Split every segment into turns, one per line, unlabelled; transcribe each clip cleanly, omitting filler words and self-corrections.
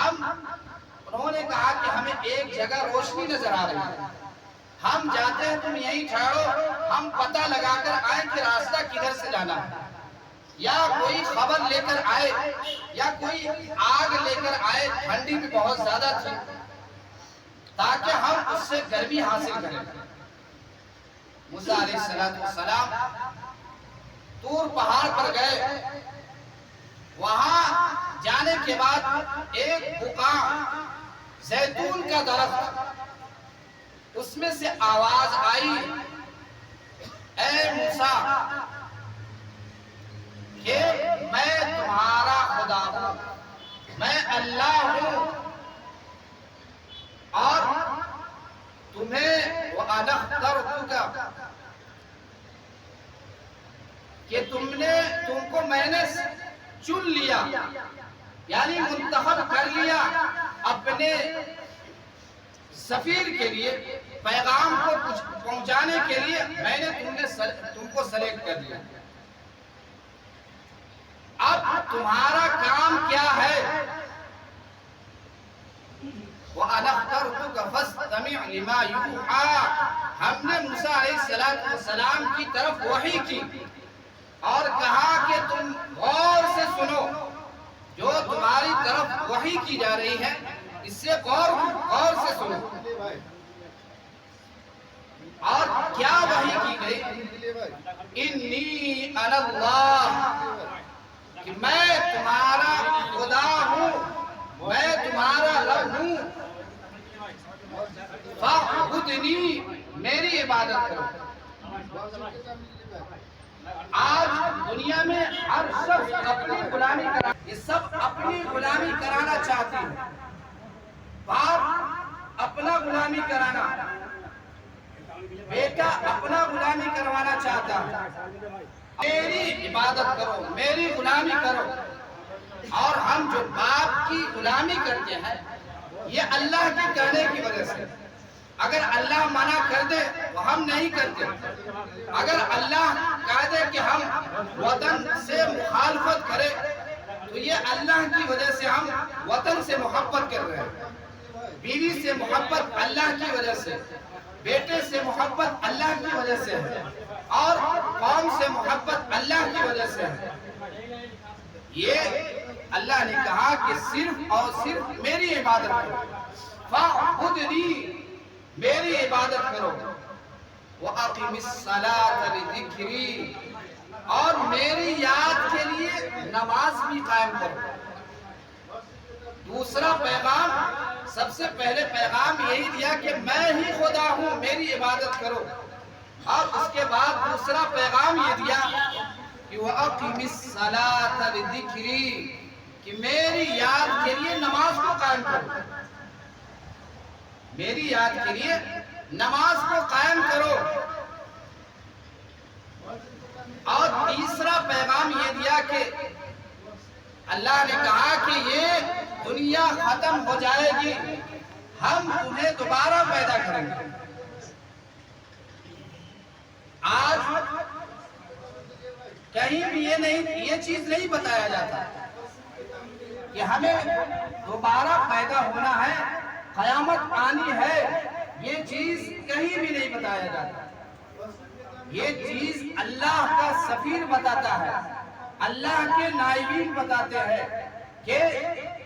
انہوں نے کہا کہ ہمیں ایک جگہ روشنی نظر آ رہی ہے، ہم جاتے ہیں، تم یہیں ٹھہرو، ہم پتہ لگا کر آئیں کہ راستہ کدھر سے جانا ہے، یا کوئی خبر لے کر آئے، یا کوئی آگ لے کر آئے، ٹھنڈی بھی بہت زیادہ تھی، تاکہ ہم اس سے گرمی حاصل کریں۔ موسیٰ علیہ السلام طور پہاڑ پر گئے، وہاں جانے کے بعد ایک بقعہ زیتون کا درخت، اس میں سے آواز آئی، اے موسیٰ کہ میں تمہارا خدا ہوں، میں اللہ ہوں، اور تمہیں وَأَنَا اخْتَرْتُكَ کہ تم کو میں نے چن لیا، یعنی منتخب کر لیا اپنے سفیر کے لیے، پیغام کو پہنچانے کے لیے میں نے تم کو سلیکٹ کر لیا۔ اب تمہارا کام کیا ہے؟ وَأَنَا اخْتَرْتُكَ فَاسْتَمِعْ لِمَا يُوحَىٰ، ہم نے موسیٰ علیہ السلام کی طرف وحی کی اور کہا کہ تم غور سے سنو، جو تمہاری طرف وحی کی جا رہی ہے اس سے غور سے سنو۔ اور کیا وحی کی گئی؟ انی انا اللہ، کہ میں تمہارا خدا ہوں، میں تمہارا رب ہوں، فاعبدنی، میری عبادت کرو۔ آج دنیا میں ہر شخص اپنی غلامی یہ سب اپنی غلامی کرانا چاہتے ہیں، باپ اپنا غلامی کرانا، بیٹا اپنا غلامی کروانا چاہتا ہے، میری عبادت کرو، میری غلامی کرو۔ اور ہم جو باپ کی غلامی کرتے ہیں یہ اللہ کے کہنے کی وجہ سے، اگر اللہ منع کر دے تو ہم نہیں کرتے، اگر اللہ کہہ دے کہ ہم وطن سے مخالفت کریں تو یہ اللہ کی وجہ سے ہم وطن سے محبت کر رہے ہیں، بیوی سے محبت اللہ کی وجہ سے، بیٹے سے محبت اللہ کی وجہ سے ہے، اور قوم سے محبت اللہ کی وجہ سے ہے۔ یہ اللہ نے کہا کہ صرف اور صرف میری عبادت کرو، فاعبدنی، میری عبادت کرو، وَأَقِمِ الصَّلَاةَ لِذِكْرِي، اور میری یاد کے لیے نماز بھی قائم کرو۔ دوسرا پیغام، سب سے پہلے پیغام یہی دیا کہ میں ہی خدا ہوں، میری عبادت کرو، اور اس کے بعد دوسرا پیغام یہ دیا کہ وَأَقِمِ الصَّلَاةَ لِذِكْرِي، کہ میری یاد کے لیے نماز کو قائم کرو، میری یاد کے لیے نماز کو قائم کرو۔ اور تیسرا پیغام یہ دیا کہ اللہ نے کہا کہ یہ دنیا ختم ہو جائے گی، ہم تمہیں دوبارہ پیدا کریں گے۔ آج کہیں بھی یہ چیز نہیں بتایا جاتا کہ ہمیں دوبارہ پیدا ہونا ہے، قیامت آنی ہے، یہ چیز کہیں بھی نہیں بتایا جاتا۔ یہ چیز اللہ کا سفیر بتاتا ہے، اللہ کے نائبین بتاتے ہیں کہ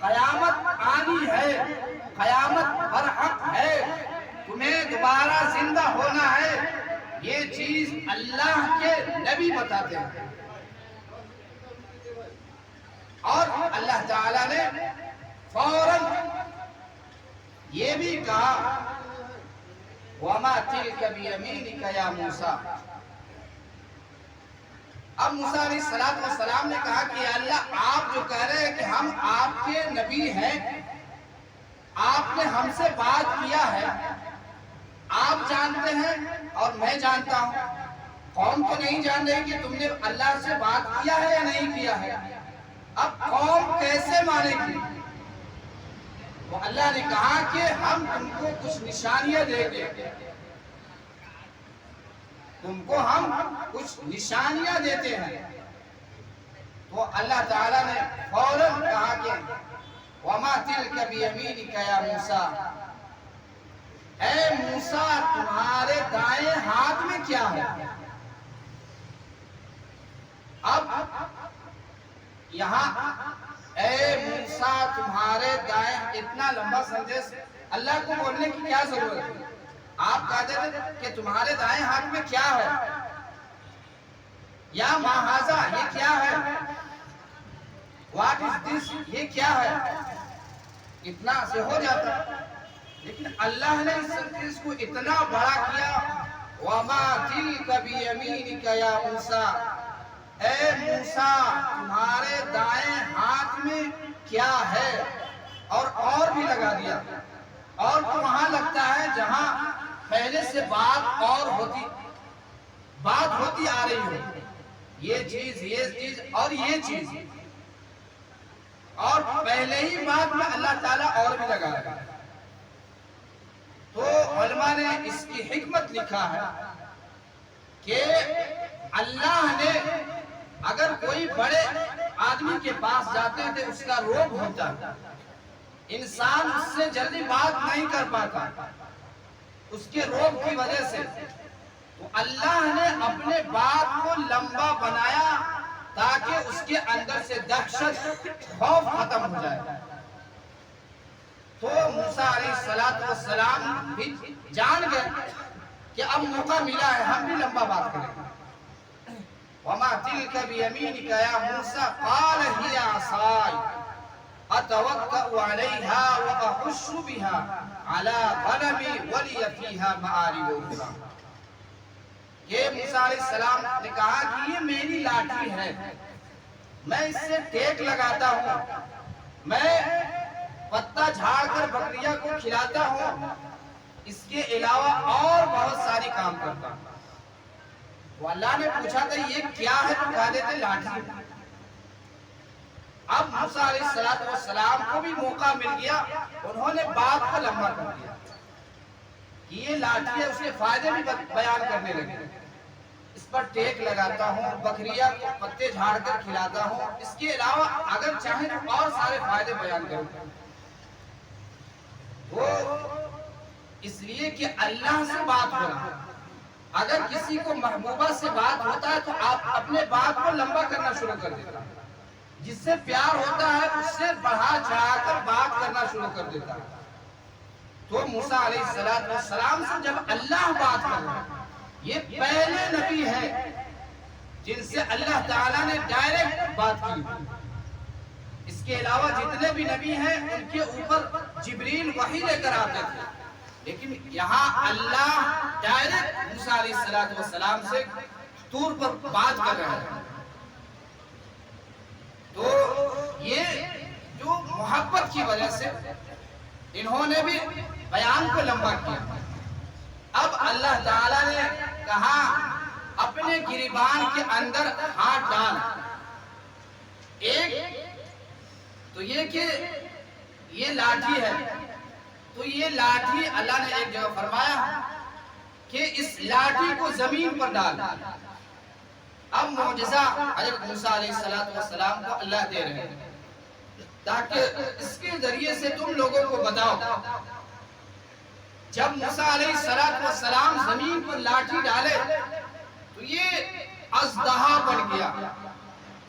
قیامت آنی ہے، قیامت برحق ہے، تمہیں دوبارہ زندہ ہونا ہے، یہ چیز اللہ کے نبی بتاتے ہیں۔ اور اللہ تعالیٰ نے فوراً یہ بھی کہا وَمَا تِلْكَ بِيَمِينِكَ يَا مُوسَىٰ۔ اب موسیٰ علیہ السلام نے کہا کہ اللہ آپ جو کہہ رہے ہیں کہ ہم آپ کے نبی ہیں، آپ نے ہم سے بات کیا ہے، آپ جانتے ہیں اور میں جانتا ہوں، قوم تو نہیں جان رہی کہ تم نے اللہ سے بات کیا ہے یا نہیں کیا ہے، اب قوم کیسے مانے گی؟ وہ اللہ نے کہا کہ ہم تم کو کچھ نشانیاں دیں گے، تم کو ہم کچھ نشانیاں دیتے ہیں۔ تو اللہ تعالیٰ نے فوراً کہا کہ وما تلك بیمینک یا موسیٰ، اے موسیٰ تمہارے دائیں ہاتھ میں کیا ہے؟ اب یہاں اے موسیٰ تمہارے دائیں، اتنا لمبا سنٹینس اللہ کو بولنے کی کیا ضرورت ہے؟ آپ کہتے تھے کہ تمہارے دائیں ہاتھ میں کیا ہے؟ یا ما ھذا، یہ کیا ہے؟ واٹ از دس، یہ کیا ہے؟ اتنا سے ہو جاتا، لیکن اللہ نے اس سنٹینس کو اتنا بڑا کیا، وما تلک بیمینک یا موسیٰ، اے موسیٰ تمہارے دائیں ہاتھ میں کیا ہے؟ اور بھی لگا دیا، اور تو وہاں لگتا ہے جہاں پہلے سے بات ہوتی آ رہی ہو، یہ چیز اور یہ چیز، اور پہلے ہی بات میں اللہ تعالیٰ اور بھی لگا رہا ہے۔ تو علماء نے اس کی حکمت لکھا ہے کہ اللہ نے اگر کوئی بڑے آدمی کے پاس جاتے تھے اس کا روب ہوتا، انسان اس سے جلدی بات نہیں کر پاتا اس کے روب کی وجہ سے، تو اللہ نے اپنے بات کو لمبا بنایا تاکہ اس کے اندر سے دہشت خوف ختم ہو جائے۔ تو موسیٰ علیہ السلام بھی جان گئے کہ اب موقع ملا ہے، ہم بھی لمبا بات کریں۔ وما تلک بیمینک یا موسیٰ قال ہی عصای اتوکأ علیہا واحش بہا علی غنمی ولی فیہا مآرب اخری، کہ موسیٰ علیہ السلام نے کہا کہ یہ میری لاٹھی ہے، میں اس سے ٹیک لگاتا ہوں، میں پتا جھاڑ کر بکریاں کو کھلاتا ہوں، اس کے علاوہ اور بہت ساری کام کرتا ہوں۔ وہ اللہ نے پوچھا تھا یہ کیا ہے، تو کہا دیتے لاٹھی۔ اب موسیٰ علیہ السلام کو بھی موقع مل گیا، انہوں نے بات کو لمبا کر دیا کہ یہ لاٹھی ہے، اس کے فائدے بھی بیان کرنے لگے، اس پر ٹیک لگاتا ہوں، بکریاں کو پتے جھاڑ کر کھلاتا ہوں، اس کے علاوہ اگر چاہیں تو اور سارے فائدے بیان کروں۔ وہ اس لیے کہ اللہ سے بات ہو رہا ہے، اگر کسی کو محبوبہ سے بات ہوتا ہے تو آپ اپنے بات کو لمبا کرنا شروع کر دیتا ہے، جس سے پیار ہوتا ہے اس سے بڑھا چڑھا کر بات کرنا شروع کر دیتا ہے۔ تو موسیٰ علیہ السلام سے جب اللہ بات کر رہا ہے، یہ پہلے نبی ہے جن سے اللہ تعالیٰ نے ڈائریکٹ بات کی، اس کے علاوہ جتنے بھی نبی ہیں ان کے اوپر جبریل وحی لے کر آتے تھے، لیکن یہاں اللہ ڈائریکٹ موسیٰ علیہ السلام سے طور پر بات کر رہا ہے۔ تو یہ جو محبت کی وجہ سے انہوں نے بھی بیان کو لمبا کیا۔ اب اللہ تعالیٰ نے کہا اپنے گریبان کے اندر ہاتھ ڈال، ایک تو یہ کہ یہ لاٹھی ہے، تو یہ لاٹھی اللہ نے ایک جگہ فرمایا کہ اس لاٹھی کو زمین پر ڈال۔ اب معجزہ حضرت موسیٰ علیہ السلام کو اللہ دے رہے ہیں تاکہ اس کے ذریعے سے تم لوگوں کو بتاؤ۔ جب موسیٰ علیہ السلام زمین پر لاٹھی ڈالے تو یہ اژدہا بن گیا،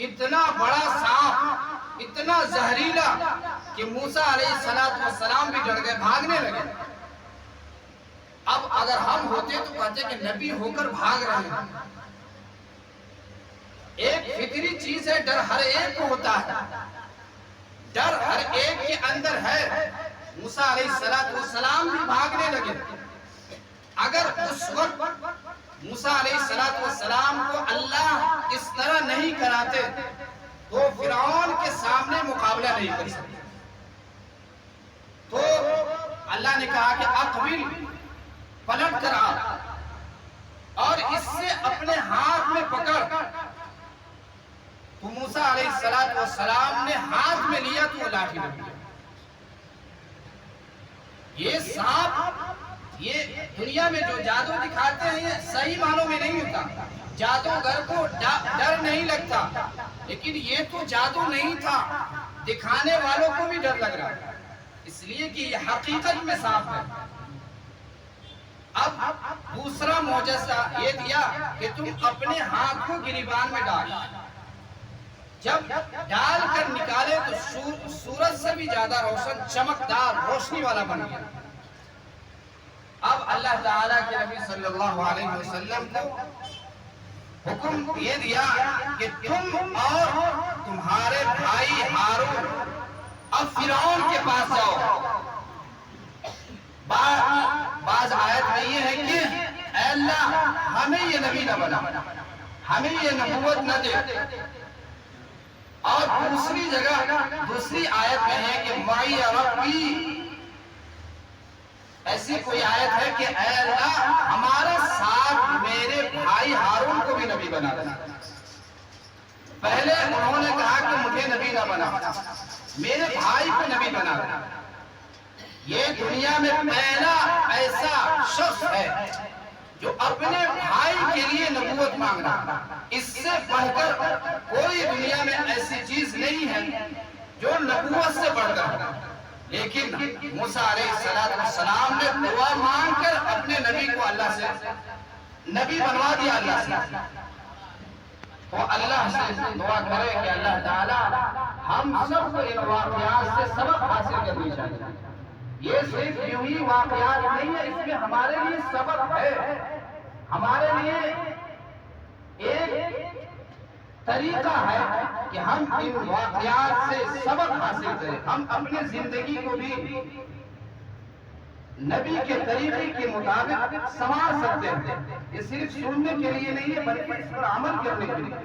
اتنا بڑا سانپ، اتنا زہریلا کہ موسیٰ علیہ السلام بھی ڈر گئے، بھاگنے لگے۔ اب اگر ہم ہوتے تو کہتے کہ نبی ہو کر بھاگ رہے ہیں، ایک فطری چیز ہے، ڈر ہر ایک کو ہوتا ہے، ڈر ہر ایک کے اندر ہے۔ موسیٰ علیہ السلام بھی بھاگنے لگے۔ اگر اس وقت موسیٰ علیہ السلام کو اللہ اس طرح نہیں کراتے تو فرعون کے سامنے مقابلہ نہیں کر سکتے۔ تو اللہ نے کہا کہ اقبل، پلٹ کر آ، اور اس سے اپنے ہاتھ میں پکڑ۔ تو موسیٰ علیہ السلام نے ہاتھ میں لیا تو وہ لاٹھی بن گیا۔ یہ سانپ، یہ دنیا میں جو جادو دکھاتے ہیں یہ صحیح معنوں میں نہیں ہوتا، جادوگر کو ڈر نہیں لگتا، لیکن یہ تو جادو نہیں تھا، دکھانے والوں کو بھی ڈر لگ رہا ہے، اس لیے کہ یہ حقیقت میں صاف ہے۔ اب دوسرا معجزہ یہ دیا کہ تم اپنے ہاتھ کو گریبان میں ڈال، جب ڈال کر نکالے تو سورج سے بھی زیادہ روشن، چمکدار، روشنی والا بن گیا۔ اب اللہ تعالیٰ کے نبی صلی اللہ علیہ وسلم کو حکم یہ دیا کہ تم اور تمہارے بھائی ہارون اب فرعون کے پاس جاؤ۔ بعض آیت میں یہ ہے کہ اے اللہ ہمیں یہ نبی نہ بنا، ہمیں یہ نبوت نہ دے، اور دوسری جگہ دوسری آیت میں ہے کہ معی ربی، ایسی کوئی آیت ہے کہ اے اللہ ہمارا ساتھ میرے بھائی ہارون کو بھی نبی بنا دینا۔ پہلے انہوں نے کہا کہ مجھے نبی نہ بنا، میرے بھائی کو نبی بنا دینا۔ یہ دنیا میں پہلا ایسا شخص ہے جو اپنے بھائی کے لیے نبوت مانگ رہا، اس سے بڑھ کر کوئی دنیا میں ایسی چیز نہیں ہے جو نبوت سے بڑھ کر۔ لیکن موسیٰ علیہ السلام نے دعا مانگ کر اپنے نبی کو اللہ سے نبی بنوا دیا۔ اللہ سے تو اللہ سے دعا کرے کہ اللہ تعالی ہم سب کو ان واقعات سے سبق حاصل کرنی چاہیے۔ یہ صرف یوں ہی واقعات نہیں ہے، اس میں ہمارے لیے سبق ہے، ہمارے لیے ایک طریقہ ہے کہ ہم ان واقعات سے سبق حاصل کریں، ہم اپنی زندگی کو بھی نبی کے طریقے کے مطابق سنوار سکتے ہیں۔ یہ صرف سننے کے لیے نہیں ہے بلکہ اس پر عمل کرنے کے لیے۔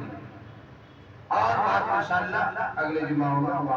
اور بات انشاءاللہ اگلے جمعہ ہوگا۔